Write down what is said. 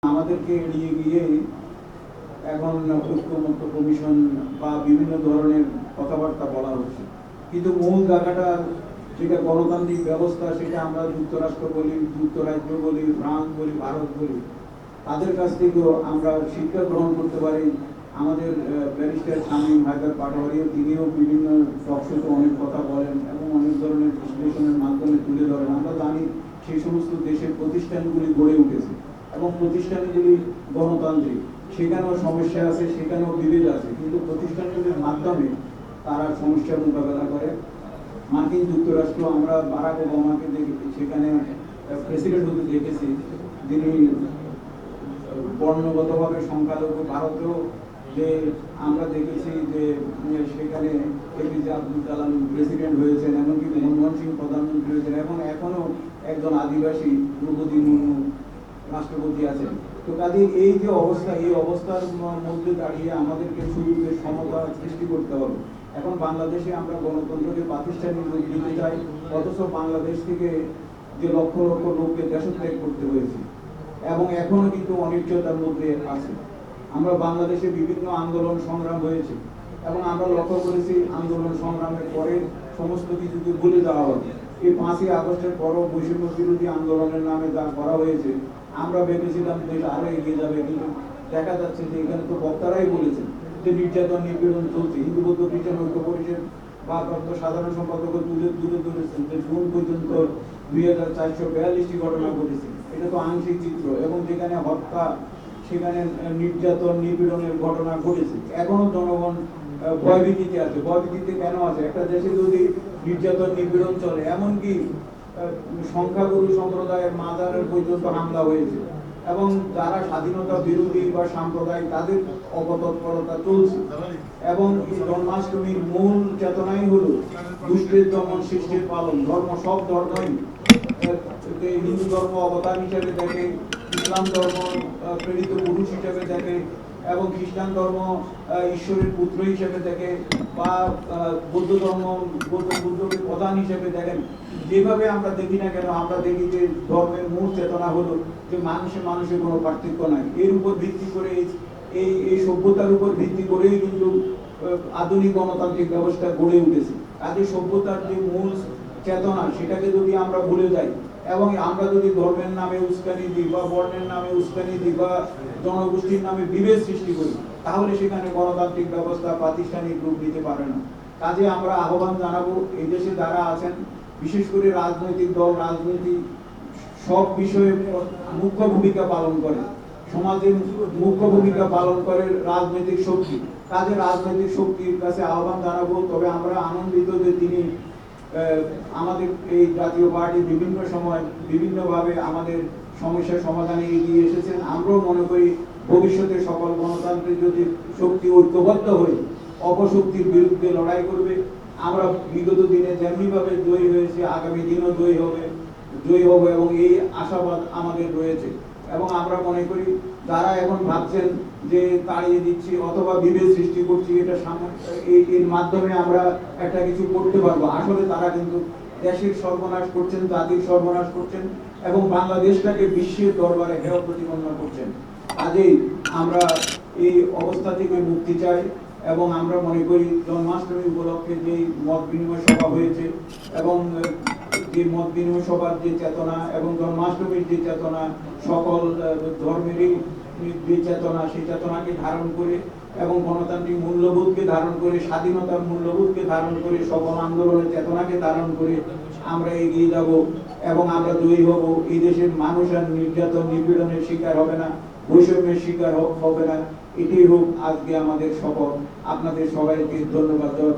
আমাদেরকে এড়িয়ে গিয়ে এখন ঐক্যমত্য কমিশন বা বিভিন্ন ধরনের কথাবার্তা বলা হচ্ছে, কিন্তু মূল জায়গাটা যেটা গণতান্ত্রিক ব্যবস্থা সেটা আমরা যুক্তরাষ্ট্র বলি, যুক্তরাজ্য বলি, ফ্রান্স বলি, ভারত বলি, তাদের কাছ থেকেও আমরা শিক্ষা গ্রহণ করতে পারি। আমাদের ব্যারিস্টার শামীম হায়দার পাটোয়ারিও তিনিও বিভিন্ন টকশোতে অনেক কথা বলেন এবং অনেক ধরনের বিশ্লেষণের মাধ্যমে তুলে ধরেন। আমরা জানি সেই সমস্ত দেশের প্রতিষ্ঠানগুলি গড়ে উঠেছে এবং প্রতিষ্ঠানগুলি গণতান্ত্রিক, সেখানেও সমস্যা আছে, সেখানেও বিভেদ আছে, কিন্তু প্রতিষ্ঠানগুলির মাধ্যমে তারা সমস্যার মোকাবেলা করে। মার্কিন যুক্তরাষ্ট্র, আমরা বারাক ওবামাকে দেখেছি, সেখানে প্রেসিডেন্ট হতে দেখেছি, যিনি বর্ণগতভাবে সংখ্যালঘু। ভারতেও যে আমরা দেখেছি যে সেখানে এপিজে আব্দুল কালাম প্রেসিডেন্ট হয়েছেন, এমনকি মনমোহন সিং প্রধানমন্ত্রী হয়েছেন, এবং এখনো একজন আদিবাসী দ্রৌপদী মুর্মু রাষ্ট্রপতি আছেন। তো কাজে এই যে অবস্থা, এই অবস্থার মধ্যে দাঁড়িয়ে আমাদেরকে সুযোগের সমতা সৃষ্টি করতে হবে। এখন বাংলাদেশে আমরা গণতন্ত্রকে প্রাতিষ্ঠানিক রূপ দিতে চাই, অথচ বাংলাদেশ থেকে যে লক্ষ লক্ষ লোককে দেশত্যাগ করতে হয়েছে এবং এখনো কিন্তু অনিশ্চয়তার মধ্যে আছে। আমরা বাংলাদেশে বিভিন্ন আন্দোলন সংগ্রাম হয়েছে এবং আমরা লক্ষ্য করেছি আন্দোলন সংগ্রামের পরে সমস্ত কিছুকে ভুলে যাওয়া হবে। এই 5ই আগস্টের পরও বৈষম্য বিরোধী আন্দোলনের নামে যা করা হয়েছে, আমরা ভেবেছিলাম দেশ আরো এগিয়ে যাবে, কিন্তু দেখা যাচ্ছে যে এখানে তো বক্তারাই বলেছেন যে নির্যাতন নিপীড়ন চলছে। হিন্দু বৌদ্ধ খ্রিস্টান ঐক্য পরিষদ ভারপ্রাপ্ত সাধারণ সম্পাদক তুলে ধরেছেন যে জুন পর্যন্ত 2442টি ঘটনা ঘটেছে। এটা তো আংশিক চিত্র, এবং যেখানে হত্যা, সেখানে নির্যাতন নিপীড়নের ঘটনা ঘটেছে। এখনো জনগণ ভয়ভীতিতে আছে। ভয়ভীতিতে কেন আছে? একটা দেশে যদি নির্যাতন নিপীড়ন চলে, এমনকি সংখ্যাগুরু সম্প্রদায়ের মাজারের পর্যন্ত হামলা হয়েছে, এবং যারা স্বাধীনতা বিরোধী বা সাম্প্রদায়িক তাদের অপতৎপরতা চলছে। এবং এই জন্মাষ্টমীর মূল চেতনাই হলো দুষ্টের দমন শিষ্টের পালন। ধর্ম, সব ধর্মই হিন্দু ধর্ম অবতার হিসেবে দেখে, ইসলাম ধর্ম প্রেরিত পুরুষ হিসেবে দেখে, এবং খ্রিস্টান ধর্ম ঈশ্বরের পুত্র হিসেবে দেখে, বা বৌদ্ধ ধর্ম বুদ্ধকে প্রধান হিসেবে দেখেন। যেভাবে আমরা দেখি না কেন, আমরা দেখি যে ধর্মের মূল চেতনা হলো যে মানুষে মানুষের কোনো পার্থক্য নাই। এর উপর ভিত্তি করে এই সভ্যতার উপর ভিত্তি করেই কিন্তু আধুনিক গণতান্ত্রিক ব্যবস্থা গড়ে উঠেছে। কাজে সভ্যতার যে মূল চেতনা, সেটাকে যদি আমরা ভুলে যাই এবং আমরা যদি ধর্মের নামে উস্কানি দিই বা বর্ণের নামে উস্কানি দিই বা জনগোষ্ঠীর নামে বিভেদ সৃষ্টি করি, তাহলে সেখানে গণতান্ত্রিক ব্যবস্থা প্রাতিষ্ঠানিক রূপ নিতে পারে না। কাজে আমরা আহ্বান জানাবো, এই দেশে যারা আছেন, বিশেষ করে রাজনৈতিক দল, রাজনীতি সব বিষয়ে মুখ্য ভূমিকা পালন করে, সমাজের মুখ্য ভূমিকা পালন করে রাজনৈতিক শক্তি। কাজে রাজনৈতিক শক্তির কাছে আহ্বান জানাবো। তবে আমরা আনন্দিত যে তিনি আমাদের এই জাতীয় পার্টি বিভিন্ন সময় বিভিন্নভাবে আমাদের সমস্যার সমাধানে এগিয়ে এসেছেন। আমরাও মনে করি ভবিষ্যতে সকল গণতান্ত্রিক যদি শক্তি ঐক্যবদ্ধ হয়ে অপশক্তির বিরুদ্ধে লড়াই করবে। আমরা বিগত দিনে যেমনিভাবে জয়ী হয়েছে, আগামী দিনও জয়ী হবে এবং এই আশাবাদ আমাদের রয়েছে। এবং আমরা মনে করি যারা এখন ভাবছেন যে তাড়িয়ে দিচ্ছি অথবা বিভেদ সৃষ্টি করছি, এটা এর মাধ্যমে আমরা একটা কিছু করতে পারবো, আসলে তারা কিন্তু দেশের সর্বনাশ করছেন, জাতির সর্বনাশ করছেন এবং বাংলাদেশটাকে বিশ্বের দরবারে হেয় প্রতিপন্ন করছেন। কাজেই আমরা এই অবস্থা থেকে মুক্তি চাই এবং আমরা মনে করি জন্মাষ্টমী উপলক্ষে যে মত বিনিময় সভা হয়েছে এবং যে মত বিনিময় সভার যে চেতনা এবং জন্মাষ্টমীর যে চেতনা, সকল ধর্মেরই যে চেতনা, সেই চেতনাকে ধারণ করে এবং গণতান্ত্রিক মূল্যবোধকে ধারণ করে, স্বাধীনতার মূল্যবোধকে ধারণ করে, সকল আন্দোলনের চেতনাকে ধারণ করে আমরা এগিয়ে যাব এবং আমরা জয়ী হব। এই দেশের মানুষ আর নির্যাতন নিপীড়নের শিকার হবে না, বৈষম্যের শিকার হবে না। এটাই হোক আজকে আমাদের শপথ। আপনাদের সবাইকে ধন্যবাদ দেওয়া।